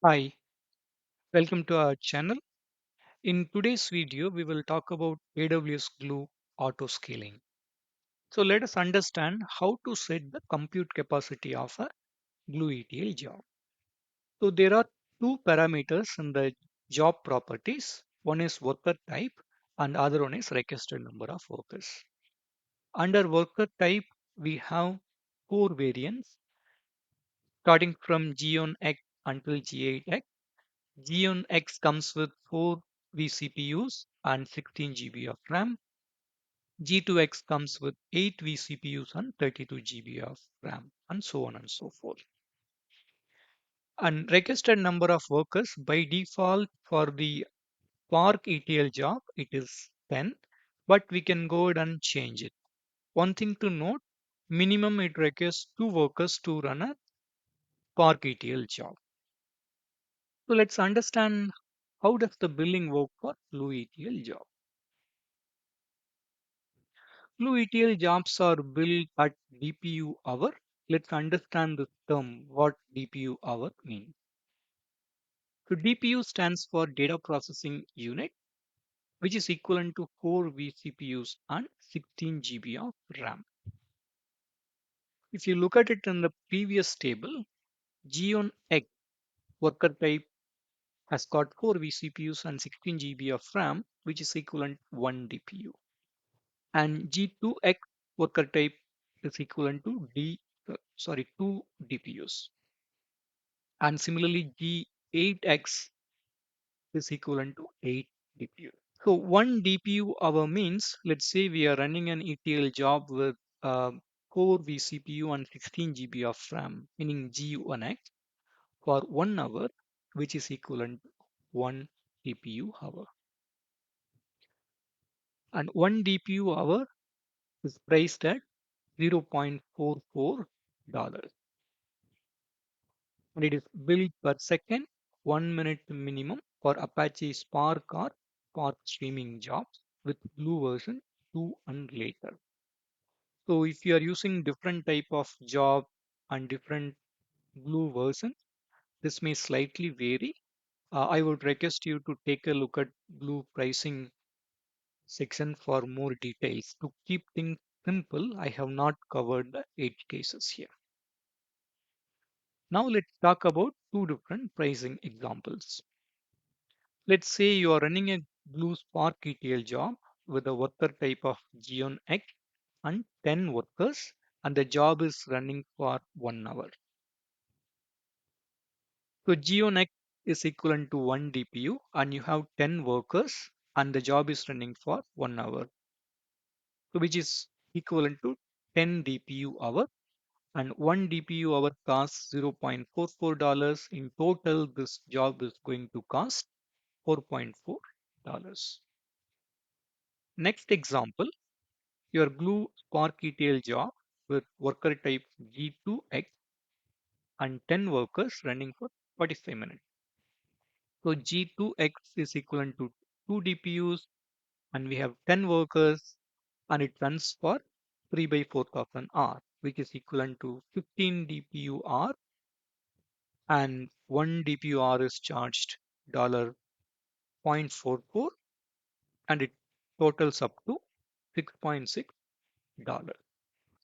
Hi, welcome to our channel. In today's video, we will talk about AWS Glue autoscaling. So let us understand how to set the compute capacity of a Glue ETL job. So there are two parameters in the job properties. One is worker type and other one is requested number of workers. Under worker type, we have four variants starting from G on X until G8X. G on X comes with 4 vCPUs and 16 GB of RAM. G2X comes with 8 vCPUs and 32 GB of RAM, and so on and so forth. And requested number of workers by default for the Spark ETL job, it is 10, but we can go ahead and change it. One thing to note, minimum it requires 2 workers to run a Spark ETL job. So let's understand how does the billing work for Blue ETL job. Glue ETL jobs are built at DPU hour. Let's understand this term, what DPU hour means. So DPU stands for data processing unit, which is equivalent to 4 vCPUs and 16 GB of RAM. If you look at it in the previous table, Geon X worker type has got 4 vCPUs and 16 GB of RAM, which is equivalent to 1 DPU. And G2X worker type is equivalent to 2 DPUs. And similarly, G8X is equivalent to 8 DPU. So 1 DPU hour means, let's say we are running an ETL job with core vCPU and 16 GB of RAM, meaning G1X for 1 hour, which is equivalent to 1 DPU hour. And 1 DPU hour is priced at $0.44, and it is billed per second, 1 minute minimum for Apache Spark or Spark streaming jobs with Glue version 2 and later. So if you are using different type of job and different Glue version, this may slightly vary. I would request you to take a look at Glue pricing section for more details. To keep things simple, I have not covered the edge cases here. Now let's talk about two different pricing examples. Let's say you are running a Glue Spark ETL job with a worker type of Geon X and 10 workers, and the job is running for 1 hour. So Geon X is equivalent to 1 DPU and you have 10 workers and the job is running for 1 hour. So which is equivalent to 10 DPU hour, and 1 DPU hour costs $0.44. In total, this job is going to cost $4.4. Next example, your Glue Spark ETL job with worker type G2X and 10 workers running for 45 minutes. So G2X is equivalent to 2 DPUs and we have 10 workers and it runs for 3 by 4th of an hour, which is equivalent to 15 DPU hour, and 1 DPU hour is charged $0.44 and it totals up to $6.6.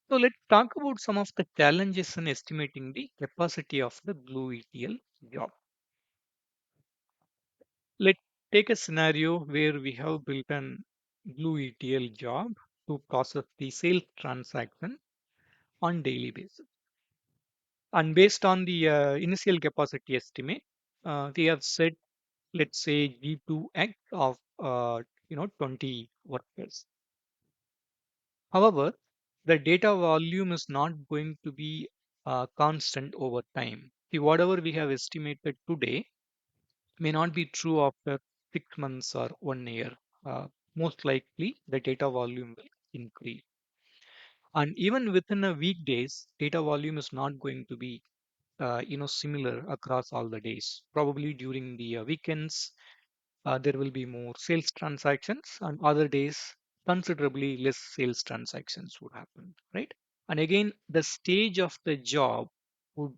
So let's talk about some of the challenges in estimating the capacity of the Glue ETL job. Let's take a scenario where we have built an Glue ETL job to process the sales transaction on daily basis. And based on the initial capacity estimate, we have set, let's say, G2X of 20 workers. However, the data volume is not going to be constant over time. See, whatever we have estimated today may not be true after 6 months or 1 year. Most likely, the data volume will increase. And even within a weekdays, data volume is not going to be similar across all the days. Probably during the weekends, there will be more sales transactions, and other days, considerably less sales transactions would happen, right? And again, the stage of the job would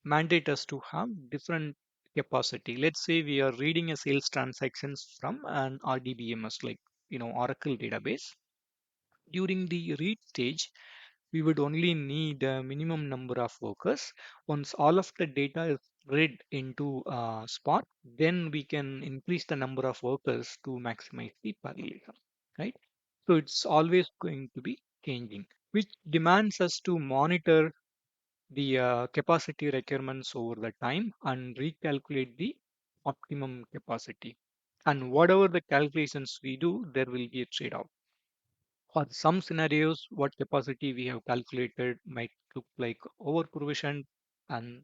mandate us to have different capacity. Let's say we are reading a sales transactions from an RDBMS, like Oracle database. During the read stage, we would only need a minimum number of workers. Once all of the data is read into Spot, then we can increase the number of workers to maximize the parallelism, right? So it's always going to be changing, which demands us to monitor the capacity requirements over the time and recalculate the optimum capacity. And whatever the calculations we do, there will be a trade-off. For some scenarios, what capacity we have calculated might look like over provision, and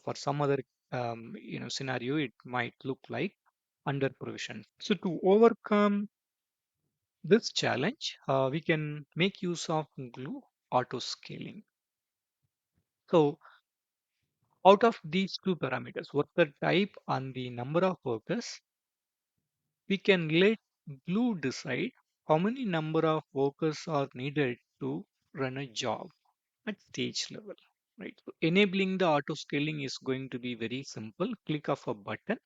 for some other scenario, it might look like under provision. So to overcome this challenge, we can make use of Glue auto scaling. So out of these two parameters, what the type and the number of workers, we can let Glue decide how many number of workers are needed to run a job at stage level, right? So enabling the auto scaling is going to be very simple. Click of a button.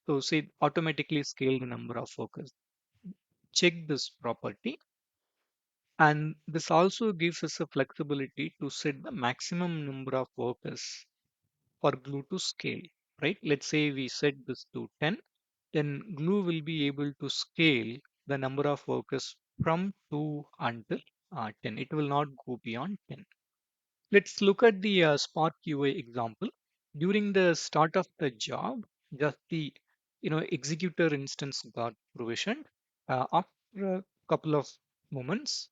So say automatically scale the number of workers. Check this property. And this also gives us a flexibility to set the maximum number of workers for Glue to scale, right? Let's say we set this to 10, then Glue will be able to scale the number of workers from 2 until 10. It will not go beyond 10. Let's look at the Spot QA example. During the start of the job, just the executor instance got provisioned. After a couple of moments,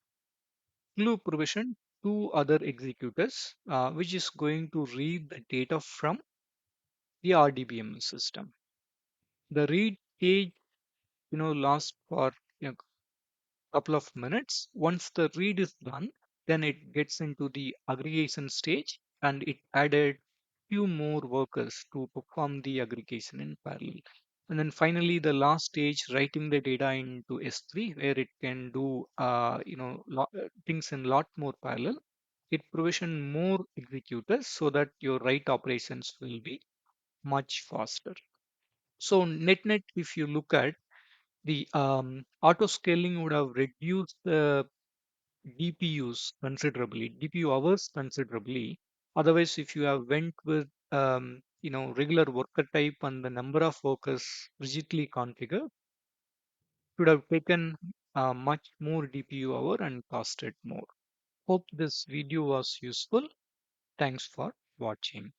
Glue provisioned two other executors, which is going to read the data from the RDBMS system. The read stage, lasts for a couple of minutes. Once the read is done, then it gets into the aggregation stage, and it added few more workers to perform the aggregation in parallel. And then finally, the last stage, writing the data into S3, where it can do things in lot more parallel. It provision more executors so that your write operations will be much faster. So net net, if you look at the auto scaling would have reduced the DPUs considerably, DPU hours considerably. Otherwise, if you have went with regular worker type and the number of workers rigidly configured, it would have taken much more DPU hour and costed more. Hope this video was useful. Thanks for watching.